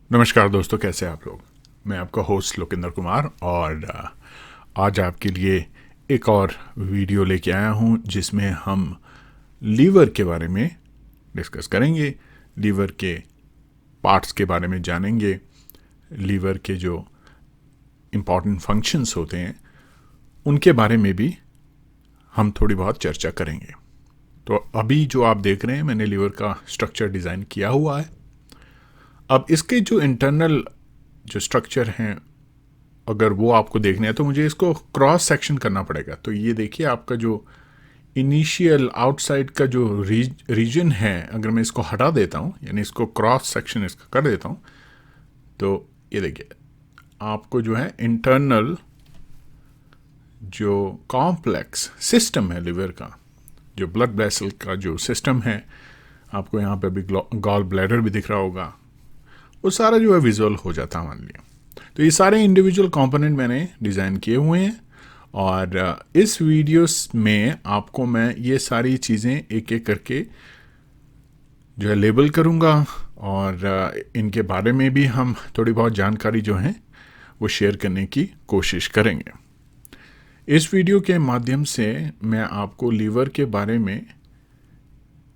नमस्कार दोस्तों, कैसे हैं आप लोग। मैं आपका होस्ट लोकेंद्र कुमार और आज आपके लिए एक और वीडियो लेके आया हूं जिसमें हम लीवर के बारे में डिस्कस करेंगे। लीवर के पार्ट्स के बारे में जानेंगे। लीवर के जो इम्पॉर्टेंट फंक्शंस होते हैं उनके बारे में भी हम थोड़ी बहुत चर्चा करेंगे। तो अभी जो आप देख रहे हैं, मैंने लीवर का स्ट्रक्चर डिज़ाइन किया हुआ है। अब इसके जो इंटरनल जो स्ट्रक्चर हैं, अगर वो आपको देखने हैं तो मुझे इसको क्रॉस सेक्शन करना पड़ेगा। तो ये देखिए, आपका जो इनिशियल आउटसाइड का जो रीजन है, अगर मैं इसको हटा देता हूँ, यानी इसको क्रॉस सेक्शन इसका कर देता हूँ, तो ये देखिए आपको जो है इंटरनल जो कॉम्प्लेक्स सिस्टम है लिवर का, जो ब्लड वेसल का जो सिस्टम है, आपको यहाँ पे भी गॉल ब्लैडर भी दिख रहा होगा, वो सारा जो है विजुअल हो जाता है मान लिया। तो ये सारे इंडिविजुअल कंपोनेंट मैंने डिज़ाइन किए हुए हैं और इस वीडियोस में आपको मैं ये सारी चीज़ें एक एक करके जो है लेबल करूँगा और इनके बारे में भी हम थोड़ी बहुत जानकारी जो है वो शेयर करने की कोशिश करेंगे। इस वीडियो के माध्यम से मैं आपको लीवर के बारे में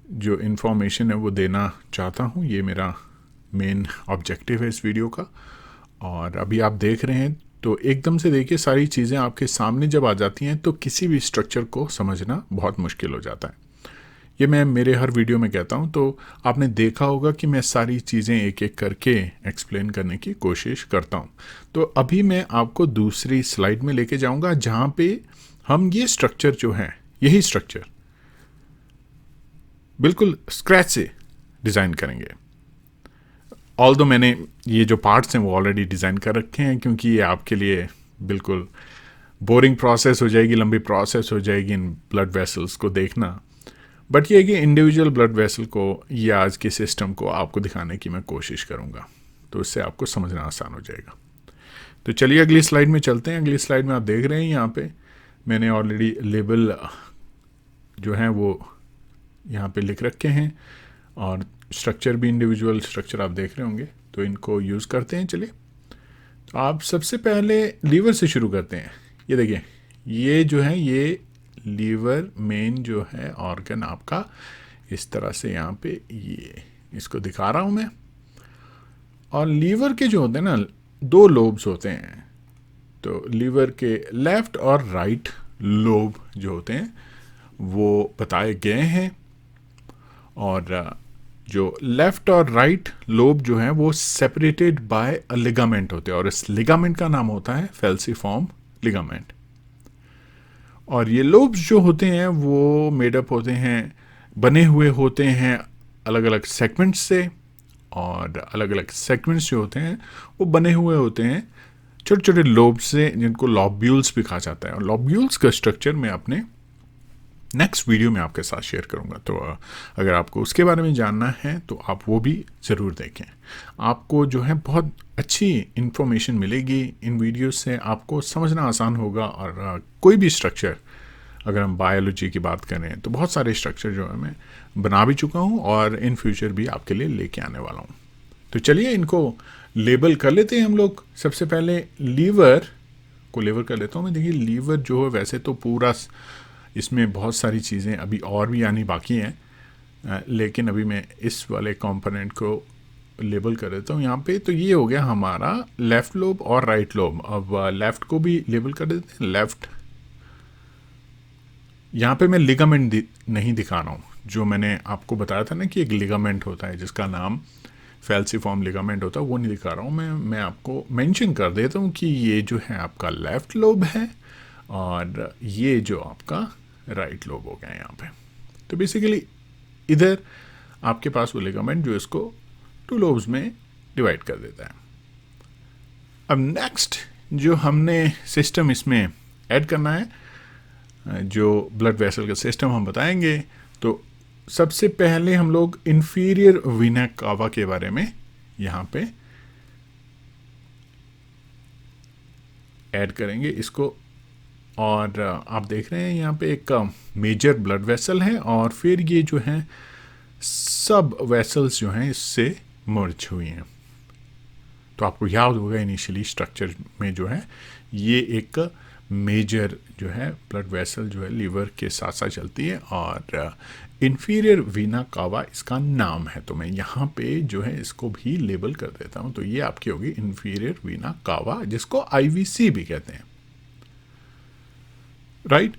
जो इन्फॉर्मेशन है वो देना चाहता हूँ। ये मेरा मेन ऑब्जेक्टिव है इस वीडियो का। और अभी आप देख रहे हैं तो एकदम से देखिए, सारी चीज़ें आपके सामने जब आ जाती हैं तो किसी भी स्ट्रक्चर को समझना बहुत मुश्किल हो जाता है। ये मैं मेरे हर वीडियो में कहता हूँ, तो आपने देखा होगा कि मैं सारी चीज़ें एक एक करके एक्सप्लेन करने की कोशिश करता हूँ। तो अभी मैं आपको दूसरी स्लाइड में लेके जाऊँगा जहाँ पे हम ये स्ट्रक्चर जो है, यही स्ट्रक्चर बिल्कुल स्क्रैच से डिज़ाइन करेंगे। ऑल्दो मैंने ये जो पार्ट्स हैं वो ऑलरेडी डिज़ाइन कर रखे हैं, क्योंकि ये आपके लिए बिल्कुल बोरिंग प्रोसेस हो जाएगी, लंबी प्रोसेस हो जाएगी इन ब्लड वेसल्स को देखना। बट ये है कि इंडिविजुअल ब्लड वेसल को या आज के सिस्टम को आपको दिखाने की मैं कोशिश करूँगा, तो इससे आपको समझना आसान हो जाएगा। तो चलिए अगली स्लाइड में चलते हैं। अगली स्लाइड में आप देख रहे हैं यहाँ पे मैंने ऑलरेडी लेबल जो हैं वो यहाँ पे लिख रखे हैं और स्ट्रक्चर भी इंडिविजुअल स्ट्रक्चर आप देख रहे होंगे, तो इनको यूज़ करते हैं। चलिए, तो आप सबसे पहले लीवर से शुरू करते हैं। ये देखिए, ये जो है ये लीवर मेन जो है ऑर्गन आपका इस तरह से यहाँ पे ये इसको दिखा रहा हूँ मैं। और लीवर के जो होते हैं ना, दो लोब्स होते हैं। तो लीवर के लेफ्ट और राइट लोब जो होते हैं वो बताए गए हैं। और जो लेफ्ट और राइट लोब जो है वो सेपरेटेड बाय अ लिगामेंट होते हैं, और इस लिगामेंट का नाम होता है फेल्सीफॉर्म लिगामेंट। और ये लोब्स जो होते हैं वो मेडअप होते हैं, बने हुए होते हैं अलग अलग सेगमेंट्स से, और अलग अलग सेगमेंट्स जो होते हैं वो बने हुए होते हैं छोटे छोटे लोब्स से, जिनको लॉब्यूल्स भी कहा जाता है। और लॉब्यूल्स का स्ट्रक्चर मैं अपने नेक्स्ट वीडियो में आपके साथ शेयर करूंगा। तो अगर आपको उसके बारे में जानना है तो आप वो भी ज़रूर देखें। आपको जो है बहुत अच्छी इन्फॉर्मेशन मिलेगी इन वीडियो से, आपको समझना आसान होगा। और कोई भी स्ट्रक्चर, अगर हम बायोलॉजी की बात करें तो बहुत सारे स्ट्रक्चर जो है मैं बना भी चुका हूँ और इन फ्यूचर भी आपके लिए लेके आने वाला हूँ। तो चलिए इनको लेबल कर लेते हैं हम लोग। सबसे पहले लीवर को लेबल कर लेता हूँ मैं। देखिए, लीवर जो है वैसे तो पूरा, इसमें बहुत सारी चीज़ें अभी और भी आनी बाकी हैं, लेकिन अभी मैं इस वाले कंपोनेंट को लेबल कर देता हूँ यहाँ पे। तो ये हो गया हमारा लेफ़्ट लोब और राइट लोब। अब लेफ़्ट को भी लेबल कर देते हैं। लेफ़्ट, यहाँ पे मैं लिगामेंट नहीं दिखा रहा हूँ। जो मैंने आपको बताया था ना कि एक लिगामेंट होता है जिसका नाम फेल्सीफॉर्म लिगामेंट होता है, वो नहीं दिखा रहा हूँ मैं आपको मेंशन कर देता हूँ कि ये जो है आपका लेफ़्ट लोब है और ये जो आपका राइट लोब हो गया यहाँ पे। तो बेसिकली इधर आपके पास वो लिगामेंट जो इसको टू लोब्स में डिवाइड कर देता है। अब नेक्स्ट जो हमने सिस्टम इसमें ऐड करना है, जो ब्लड वेसल का सिस्टम हम बताएंगे, तो सबसे पहले हम लोग इंफीरियर वीना कावा के बारे में यहाँ पे ऐड करेंगे इसको। और आप देख रहे हैं यहाँ पे एक मेजर ब्लड वेसल है और फिर ये जो है सब वेसल्स जो हैं इससे मर्ज हुई हैं। तो आपको याद होगा इनिशियली स्ट्रक्चर में जो है ये एक मेजर जो है ब्लड वेसल जो है लीवर के साथ साथ चलती है, और इन्फीरियर वीना कावा इसका नाम है। तो मैं यहाँ पे जो है इसको भी लेबल कर देता हूँ। तो ये आपकी होगी इन्फीरियर वीना कावा, जिसको IVC भी कहते हैं, राइट।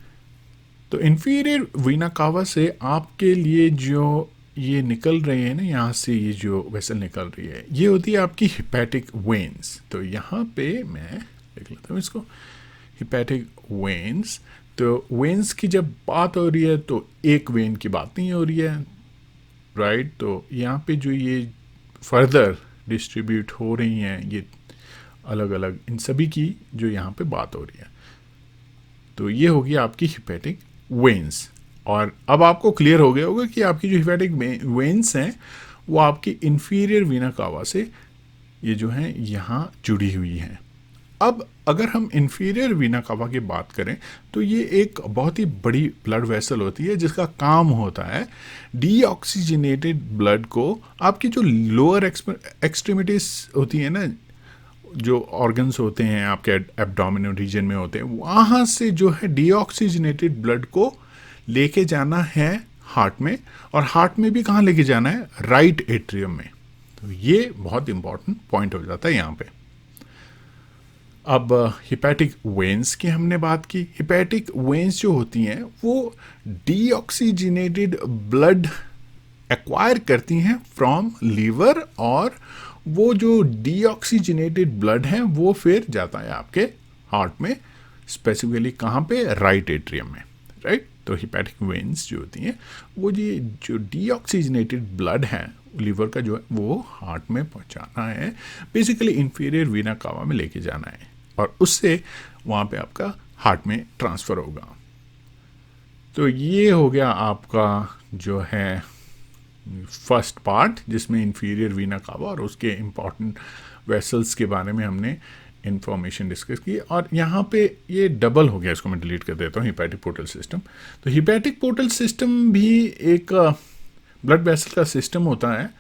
तो इन्फीरियर वीना कावा से आपके लिए जो ये निकल रही है ना, यहाँ से ये जो वेसल निकल रही है, ये होती है आपकी हिपैटिक वेन्स। तो यहाँ पे मैं लिख लेता हूँ इसको, हिपैटिक वेन्स। तो वेन्स की जब बात हो रही है तो एक वेन की बात नहीं हो रही है, राइट। तो यहाँ पे जो ये फर्दर डिस्ट्रीब्यूट हो रही हैं ये अलग अलग, इन सभी की जो यहाँ पे बात हो रही है, तो ये होगी आपकी हिपैटिक वेन्स। और अब आपको क्लियर हो गया होगा कि आपकी जो हिपैटिक वेन्स हैं वो आपकी इन्फीरियर वीना कावा से ये जो है यहाँ जुड़ी हुई हैं। अब अगर हम इन्फीरियर वीना कावा की बात करें तो ये एक बहुत ही बड़ी ब्लड वेसल होती है जिसका काम होता है डीऑक्सीजनेटेड ब्लड को आपकी जो लोअर एक्सट्रीमिटीज होती है ना, जो ऑर्गन्स होते हैं आपके एब्डोमिनल रीजन में होते हैं, वहाँ से जो है डीऑक्सीजनेटेड ब्लड को लेके जाना है हार्ट में, और हार्ट में भी कहाँ लेके जाना है, राइट एट्रियम में। तो ये बहुत इंपॉर्टेंट पॉइंट हो जाता है यहाँ पे। अब हिपैटिक वेन्स की हमने बात की। हिपैटिक वेन्स जो होती हैं वो डीऑक्सीजनेटेड ब्लड एक्वायर करती हैं फ्रॉम लीवर, और वो जो डीऑक्सीजनेटेड ब्लड है वो फिर जाता है आपके हार्ट में, स्पेसिफिकली कहाँ पे, राइट एट्रियम में, राइट। तो हिपैटिक वेन्स जो होती हैं वो जी जो डीऑक्सीजनेटेड ब्लड है लीवर का जो है वो हार्ट में पहुंचाना है, बेसिकली इन्फीरियर वीना कावा में लेके जाना है, और उससे वहाँ पे आपका हार्ट में ट्रांसफ़र होगा। तो ये हो गया आपका जो है फर्स्ट पार्ट, जिसमें इन्फीरियर वीना कावा और उसके इम्पॉर्टेंट वेसल्स के बारे में हमने इंफॉर्मेशन डिस्कस की। और यहाँ पे ये डबल हो गया, इसको मैं डिलीट कर देता हूँ, हिपैटिक पोर्टल सिस्टम। तो हिपैटिक पोर्टल सिस्टम भी एक ब्लड वेसल का सिस्टम होता है,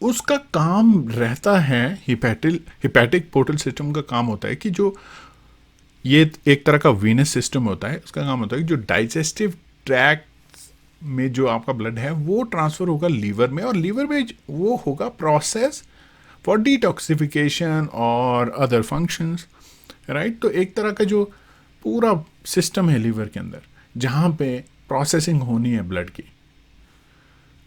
उसका काम रहता है हिपैटिक पोर्टल सिस्टम का काम होता है कि जो ये एक तरह का वीनस सिस्टम होता है, उसका काम होता है कि जो डाइजेस्टिव ट्रैक्ट में जो आपका ब्लड है वो ट्रांसफ़र होगा लीवर में, और लीवर में वो होगा प्रोसेस फॉर डिटॉक्सिफिकेशन और अदर फंक्शंस, राइट। तो एक तरह का जो पूरा सिस्टम है लीवर के अंदर जहाँ पे प्रोसेसिंग होनी है ब्लड की।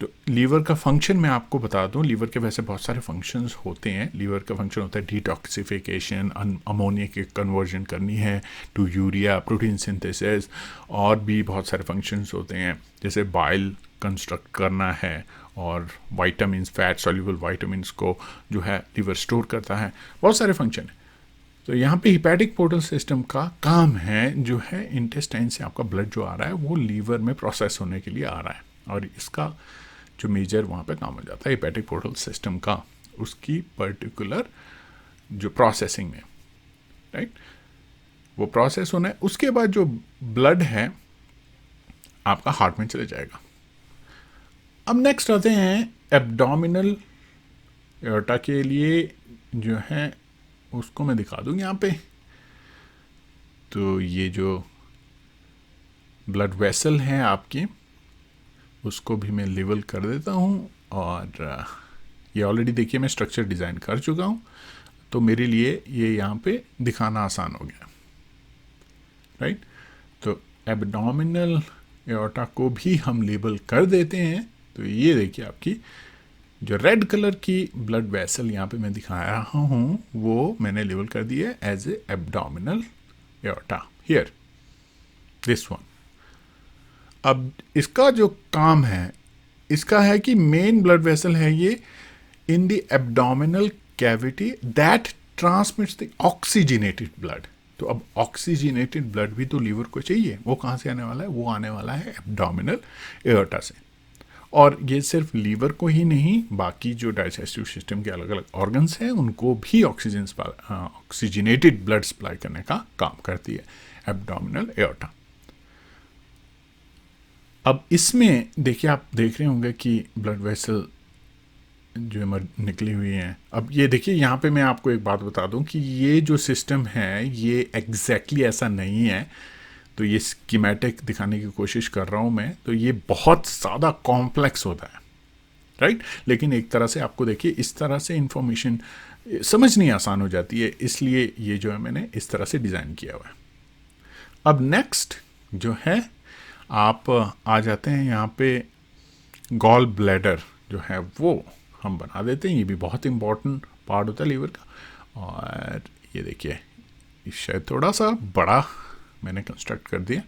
तो लीवर का फंक्शन मैं आपको बता दूं, लीवर के वैसे बहुत सारे फंक्शंस होते हैं। लीवर का फंक्शन होता है डिटॉक्सिफिकेशन, अमोनिया की कन्वर्जन करनी है टू यूरिया, प्रोटीन सिंथेसिस, और भी बहुत सारे फंक्शंस होते हैं, जैसे बाइल कंस्ट्रक्ट करना है, और वाइटामिन, फैट सॉल्युबल वाइटामिन को जो है लीवर स्टोर करता है, बहुत सारे फंक्शन हैं। तो यहाँ पे हिपैटिक पोर्टल सिस्टम का काम है जो है इंटेस्टाइन से आपका ब्लड जो आ रहा है वो लीवर में प्रोसेस होने के लिए आ रहा है, और इसका जो मेजर वहाँ पे काम हो जाता है हिपैटिक पोर्टल सिस्टम का, उसकी पर्टिकुलर जो प्रोसेसिंग में, राइट, वो प्रोसेस होना है। उसके बाद जो ब्लड है आपका हार्ट में चले जाएगा। अब नेक्स्ट आते हैं एब्डोमिनल एओर्टा के लिए, जो है उसको मैं दिखा दूँ यहाँ पे। तो ये जो ब्लड वेसल है आपकी, उसको भी मैं लेवल कर देता हूँ, और ये ऑलरेडी देखिए मैं स्ट्रक्चर डिज़ाइन कर चुका हूँ, तो मेरे लिए ये यहाँ पे दिखाना आसान हो गया, राइट। तो एब्डोमिनल एओर्टा को भी हम लेबल कर देते हैं। तो ये देखिए आपकी जो रेड कलर की ब्लड वेसल यहाँ पे मैं दिखा रहा हूँ वो मैंने लेबल कर दिया है as a abdominal aorta, here this one. अब इसका जो काम है, इसका है कि मेन ब्लड वेसल है ये in the abdominal cavity that transmits the oxygenated blood. तो अब ऑक्सीजनेटेड ब्लड भी तो लीवर को चाहिए, वो कहाँ से आने वाला है, वो आने वाला है एब्डोमिनल एओर्टा से। और ये सिर्फ लीवर को ही नहीं, बाकी जो डाइजेस्टिव सिस्टम के अलग अलग ऑर्गन्स हैं उनको भी ऑक्सीजनेटेड ब्लड सप्लाई करने का काम करती है एब्डोमिनल एओर्टा। अब इसमें देखिए, आप देख रहे होंगे कि ब्लड वेसल निकली हुई हैं। अब ये देखिए, यहाँ पे मैं आपको एक बात बता दूं कि ये जो सिस्टम है ये एग्जैक्टली ऐसा नहीं है। तो ये स्कीमेटिक दिखाने की कोशिश कर रहा हूँ मैं, तो ये बहुत ज़्यादा कॉम्प्लेक्स होता है, राइट। लेकिन एक तरह से आपको देखिए इस तरह से इंफॉर्मेशन समझनी आसान हो जाती है, इसलिए ये जो है मैंने इस तरह से डिज़ाइन किया हुआ है। अब नेक्स्ट जो है, आप आ जाते हैं यहाँ पे गॉल ब्लैडर जो है वो हम बना देते हैं। ये भी बहुत इंपॉर्टेंट पार्ट होता है लीवर का। और ये देखिए, शायद थोड़ा सा बड़ा मैंने कंस्ट्रक्ट कर दिया,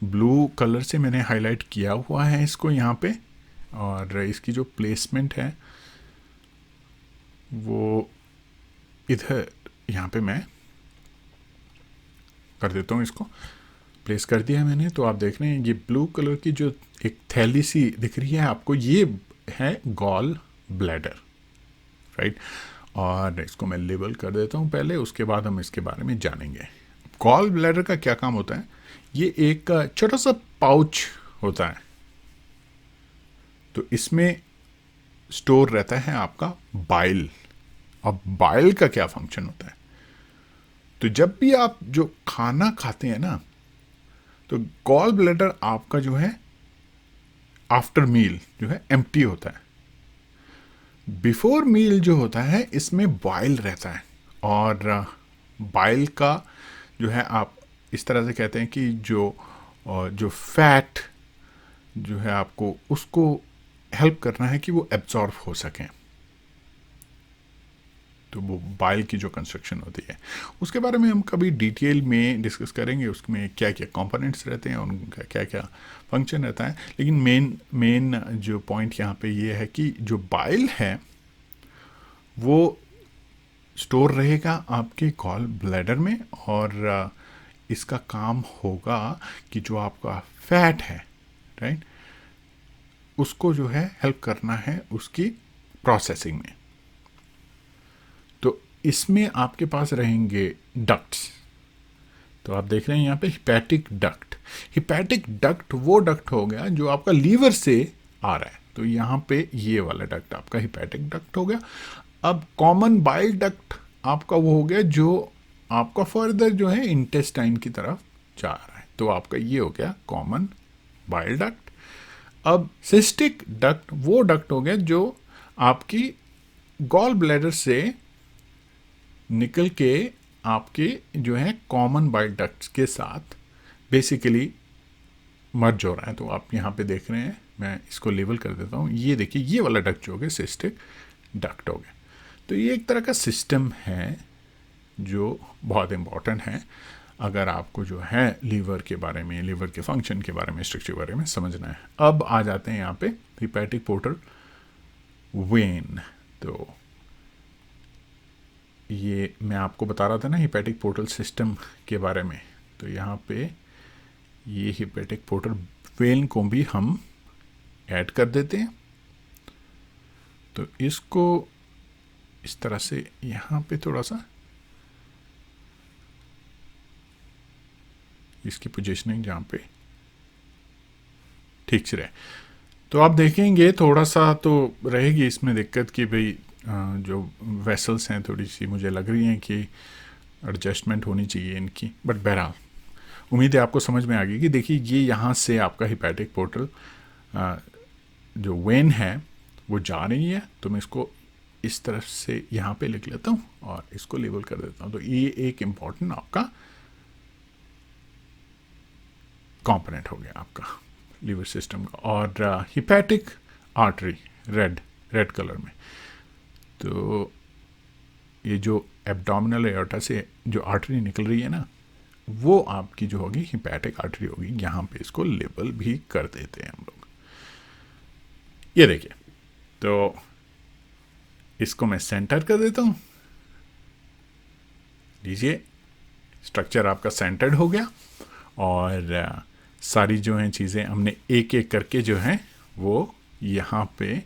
ब्लू कलर से मैंने हाईलाइट किया हुआ है इसको यहाँ पे। और इसकी जो प्लेसमेंट है वो इधर यहाँ पे मैं कर देता हूँ, इसको प्लेस कर दिया मैंने। तो आप देख रहे हैं ये ब्लू कलर की जो एक थैली सी दिख रही है आपको, ये है गॉल ब्लैडर, राइट। और इसको मैं लेबल कर देता हूँ पहले, उसके बाद हम इसके बारे में जानेंगे। गॉल ब्लैडर का क्या काम होता है, ये एक छोटा सा पाउच होता है। तो इसमें स्टोर रहता है आपका बाइल। अब बाइल का क्या फंक्शन होता है, तो जब भी आप जो खाना खाते हैं ना, तो गॉल ब्लैडर आपका जो है आफ्टर मील जो है एम्प्टी होता है। बिफोर मील जो होता है इसमें बाइल रहता है। और बाइल का जो है, आप इस तरह से कहते हैं कि जो फैट जो है आपको उसको हेल्प करना है कि वो एब्जॉर्ब हो सकें। तो वो बाइल की जो कंस्ट्रक्शन होती है उसके बारे में हम कभी डिटेल में डिस्कस करेंगे, उसमें क्या क्या कंपोनेंट्स रहते हैं, उनका क्या क्या फंक्शन रहता है। लेकिन मेन जो पॉइंट यहाँ पे ये है कि जो बाइल है वो स्टोर रहेगा आपके गॉल ब्लैडर में। और इसका काम होगा कि जो आपका फैट है, राइट, उसको जो है हेल्प करना है उसकी प्रोसेसिंग में। तो इसमें आपके पास रहेंगे डक्ट्स। तो आप देख रहे हैं यहाँ पे हिपैटिक डक्ट। हिपैटिक डक्ट वो डक्ट हो गया जो आपका लीवर से आ रहा है। तो यहाँ पे ये वाला डक्ट आपका हिपैटिक डक्ट हो गया। अब कॉमन बाइल डक्ट आपका वो हो गया जो आपका फर्दर जो है इंटेस्टाइन की तरफ जा रहा है। तो आपका ये हो गया कॉमन बाइल डक्ट। अब सिस्टिक डक्ट वो डक्ट हो गया जो आपकी गॉल ब्लैडर से निकल के आपके जो है कॉमन बाइल डक्ट्स के साथ बेसिकली मर्ज हो रहा है। तो आप यहाँ पे देख रहे हैं, मैं इसको लेबल कर देता हूँ। ये देखिए, ये वाला डक्ट जो हो गया सिस्टिक डक्ट हो गया। तो ये एक तरह का सिस्टम है जो बहुत इम्पॉर्टेंट है अगर आपको जो है लीवर के बारे में, लीवर के फंक्शन के बारे में, स्ट्रक्चर के बारे में समझना है। अब आ जाते हैं यहाँ पे हिपैटिक पोर्टल वेन। तो ये मैं आपको बता रहा था ना हिपैटिक पोर्टल सिस्टम के बारे में। तो यहाँ पे ये हिपैटिक पोर्टल वेन को भी हम ऐड कर देते हैं। तो इसको इस तरह से यहाँ पे थोड़ा सा इसकी पोजीशनिंग जहाँ पे ठीक से रहे। तो आप देखेंगे थोड़ा सा तो रहेगी इसमें दिक्कत कि भाई जो वेसल्स हैं थोड़ी सी मुझे लग रही हैं कि एडजस्टमेंट होनी चाहिए इनकी। बट बहरहाल उम्मीद है आपको समझ में आ गई कि देखिए ये यहाँ से आपका हिपैटिक पोर्टल जो वेन है वो जा रही है। तो मैं इसको इस तरफ से यहाँ पे लिख लेता हूँ और इसको लेबल कर देता हूँ। तो ये एक इम्पॉर्टेंट आपका कंपोनेंट हो गया आपका लीवर सिस्टम का। और हिपैटिक आर्टरी रेड कलर में, तो ये जो एब्डोमिनल एओर्टा से जो आर्टरी निकल रही है ना, वो आपकी जो होगी हिपैटिक आर्टरी होगी। यहाँ पे इसको लेबल भी कर देते हैं हम लोग। ये देखिए, तो इसको मैं सेंटर कर देता हूँ। लीजिए, स्ट्रक्चर आपका सेंटर्ड हो गया। और सारी जो हैं चीज़ें हमने एक एक करके जो हैं वो यहाँ पे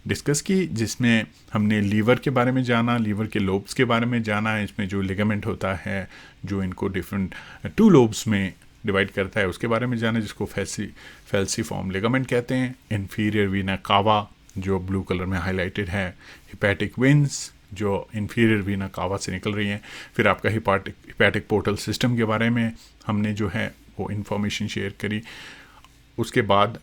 डिस्कस की, जिसमें हमने लीवर के बारे में जाना, लीवर के लोब्स के बारे में जाना, इसमें जो लिगामेंट होता है जो इनको डिफरेंट 2 लोब्स में डिवाइड करता है उसके बारे में जाना, जिसको फैल्सीफॉर्म लिगामेंट कहते हैं। इन्फीरियर वीना कावा जो ब्लू कलर में हाईलाइटेड है, हिपैटिक वेन्स जो इंफीरियर वीना कावा से निकल रही हैं। फिर आपका हिपैटिक पोर्टल सिस्टम के बारे में हमने जो है वो इन्फॉर्मेशन शेयर करी। उसके बाद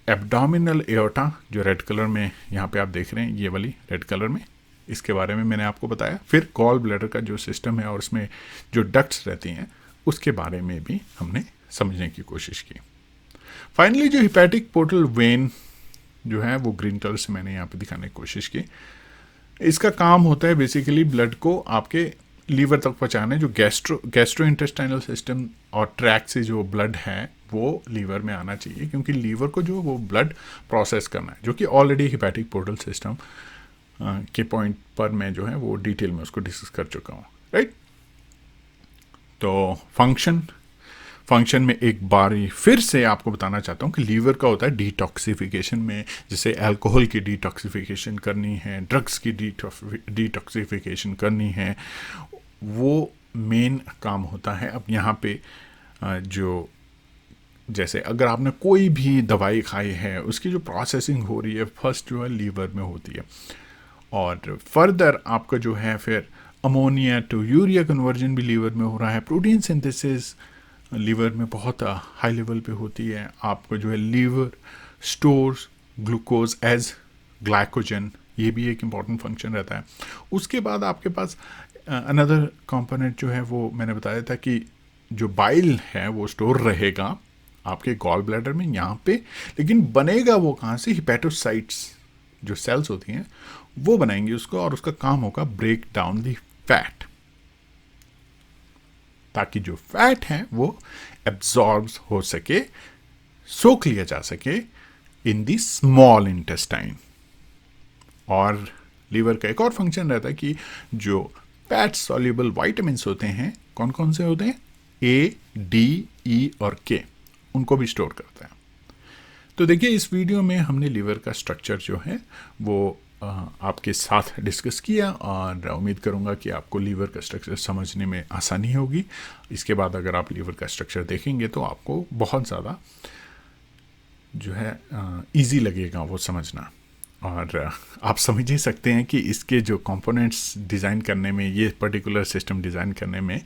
एब्डोमिनल एओर्टा जो रेड कलर में यहाँ पे आप देख रहे हैं, ये वाली रेड कलर में, इसके बारे में मैंने आपको बताया। फिर गॉल ब्लैडर का जो सिस्टम है और उसमें जो डक्ट्स रहती हैं उसके बारे में भी हमने समझने की कोशिश की। फाइनली जो हिपैटिक पोर्टल वेन जो है वो ग्रीन कलर से मैंने यहाँ पे दिखाने की कोशिश की। इसका काम होता है बेसिकली ब्लड को आपके लीवर तक पहुँचाने। जो गैस्ट्रो इंटेस्टाइनल सिस्टम और ट्रैक से जो ब्लड है वो लीवर में आना चाहिए, क्योंकि लीवर को जो वो ब्लड प्रोसेस करना है, जो कि ऑलरेडी हिपैटिक पोर्टल सिस्टम के पॉइंट पर मैं जो है वो डिटेल में उसको डिस्कस कर चुका हूँ, राइट। तो फंक्शन में एक बार फिर से आपको बताना चाहता हूँ कि लीवर का होता है डिटॉक्सिफिकेशन में, जैसे अल्कोहल की डिटॉक्सिफिकेशन करनी है, ड्रग्स की डिटॉक्सिफिकेशन करनी है, वो मेन काम होता है। अब यहाँ पे जो जैसे अगर आपने कोई भी दवाई खाई है उसकी जो प्रोसेसिंग हो रही है फर्स्ट जो है लीवर में होती है, और फर्दर आपका जो है फिर अमोनिया टू यूरिया कन्वर्जन भी लीवर में हो रहा है। प्रोटीन सिंथेसिस लीवर में बहुत हाई लेवल पे होती है। आपको जो है liver stores glucose as glycogen, ये भी एक इम्पॉर्टेंट फंक्शन रहता है। उसके बाद आपके पास अनदर कंपोनेंट जो है वो मैंने बताया था कि जो बाइल है वो स्टोर रहेगा आपके गॉल ब्लैडर में यहाँ पे, लेकिन बनेगा वो कहाँ से? हिपैटोसाइट्स जो सेल्स होती हैं वो बनाएंगे उसको, और उसका काम होगा ब्रेक डाउन दी फैट, ताकि जो फैट है वो एब्जॉर्ब्स हो सके, सोख लिया जा सके इन दी स्मॉल इंटेस्टाइन। और लीवर का एक और फंक्शन रहता है कि जो फैट सॉल्युबल वाइटामिन्स होते हैं, कौन कौन से होते हैं? ए, डी, ई और के, उनको भी स्टोर करता है। तो देखिए इस वीडियो में हमने लीवर का स्ट्रक्चर जो है वो आपके साथ डिस्कस किया, और उम्मीद करूंगा कि आपको लीवर का स्ट्रक्चर समझने में आसानी होगी। इसके बाद अगर आप लीवर का स्ट्रक्चर देखेंगे तो आपको बहुत ज़्यादा जो है इजी लगेगा वो समझना, और आप समझ ही सकते हैं कि इसके जो कंपोनेंट्स डिज़ाइन करने में, ये पर्टिकुलर सिस्टम डिज़ाइन करने में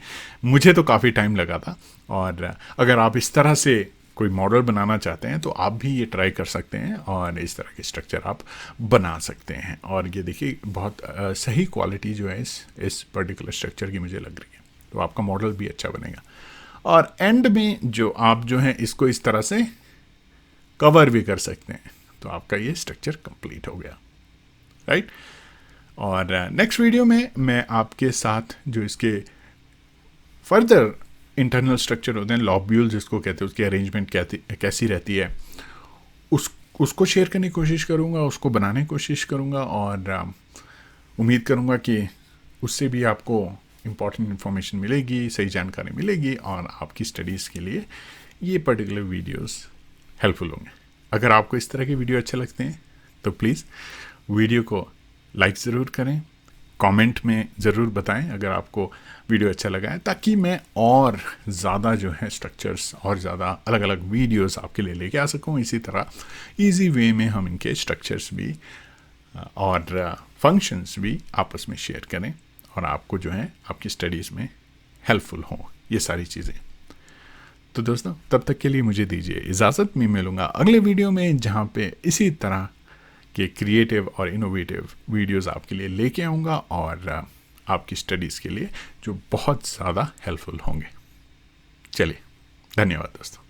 मुझे तो काफ़ी टाइम लगा था। और अगर आप इस तरह से कोई मॉडल बनाना चाहते हैं तो आप भी ये ट्राई कर सकते हैं और इस तरह के स्ट्रक्चर आप बना सकते हैं। और ये देखिए बहुत सही क्वालिटी जो है इस पर्टिकुलर स्ट्रक्चर की मुझे लग रही है, तो आपका मॉडल भी अच्छा बनेगा। और एंड में जो आप जो है इसको इस तरह से कवर भी कर सकते हैं, तो आपका ये स्ट्रक्चर कंप्लीट हो गया, राइट। और नेक्स्ट वीडियो में मैं आपके साथ जो इसके फर्दर इंटरनल स्ट्रक्चर होते हैं, लॉब्यूल जिसको कहते हैं, उसकी अरेंजमेंट कैसी रहती है, उसको शेयर करने की कोशिश करूँगा, उसको बनाने की कोशिश करूँगा, और उम्मीद करूँगा कि उससे भी आपको इम्पॉर्टेंट इन्फॉर्मेशन मिलेगी, सही जानकारी मिलेगी, और आपकी स्टडीज़ के लिए ये पर्टिकुलर वीडियोस हेल्पफुल होंगे। अगर आपको इस तरह के वीडियो अच्छे लगते हैं तो प्लीज़ वीडियो को लाइक ज़रूर करें, कमेंट में ज़रूर बताएं अगर आपको वीडियो अच्छा लगा है, ताकि मैं और ज़्यादा जो है स्ट्रक्चर्स और ज़्यादा अलग अलग वीडियोस आपके लिए लेके आ सकूं। इसी तरह इजी वे में हम इनके स्ट्रक्चर्स भी और फंक्शंस भी आपस में शेयर करें, और आपको जो है आपकी स्टडीज़ में हेल्पफुल हों ये सारी चीज़ें। तो दोस्तों तब तक के लिए मुझे दीजिए इजाज़त। मैं मिलूँगा अगले वीडियो में, जहाँ पे इसी तरह के क्रिएटिव और इनोवेटिव वीडियोस आपके लिए लेके आऊँगा, और आपकी स्टडीज़ के लिए जो बहुत ज़्यादा हेल्पफुल होंगे। चलिए, धन्यवाद दोस्तों।